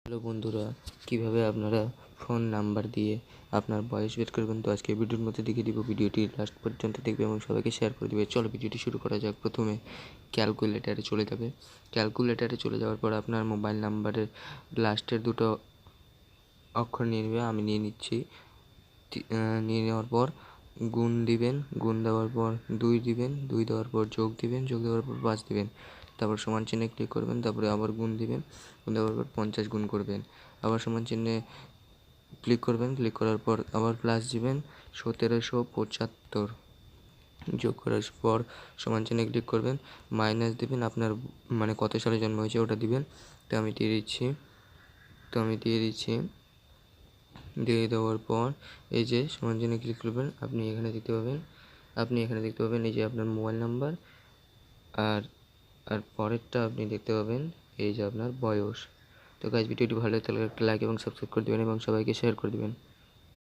Hello বন্ধুরা, কিভাবে আপনারা ফোন নাম্বার দিয়ে আপনার বয়স বের করবেন, তো আজকে ভিডিওর মধ্যে দেখিয়ে দিব। ভিডিওটি লাস্ট পর্যন্ত দেখবে এবং সবাইকে শেয়ার করে দেবে। চলো ভিডিওটি শুরু করা যাক। প্রথমে ক্যালকুলেটারে চলে যাবে। ক্যালকুলেটারে চলে যাওয়ার পর আপনার মোবাইল নাম্বারের লাস্টের দুটো অক্ষর নিয়ে নেবে। আমি নিয়ে নিচ্ছি। নিয়ে নেওয়ার পর গুণ দিবেন, গুণ দেওয়ার পর 2 দিবেন, 2 দেওয়ার পর যোগ দিবেন, যোগ দেওয়ার পর 5 দিবেন, তারপর সমান চিহ্নে ক্লিক করবেন, তারপরে আবার গুণ দিবেন, গুণ দেওয়ার পর 50 গুণ করবেন, আবার সমান চিহ্নে ক্লিক করবেন, ক্লিক করার পর আবার প্লাস দিবেন 1775, যোগ করার পর সমান চিহ্নে ক্লিক করবেন, মাইনাস দিবেন, আপনার মানে কত সালে জন্ম হয়েছে ওটা দিবেন। তো আমি দিয়ে দিচ্ছি। দিয়ে দেওয়ার পর এই যে সমান চিহ্নে ক্লিক করবেন, আপনি এখানে দেখতে পাবেন এই যে আপনার মোবাইল নাম্বার, আর পরেরটা আপনি দেখতে পাবেন এই যে আপনার বয়স। তো গাইজ, ভিডিওটি ভালো লাগলে একটা লাইক এবং সাবস্ক্রাইব করে দেবেন এবং সবাইকে শেয়ার করে দেবেন।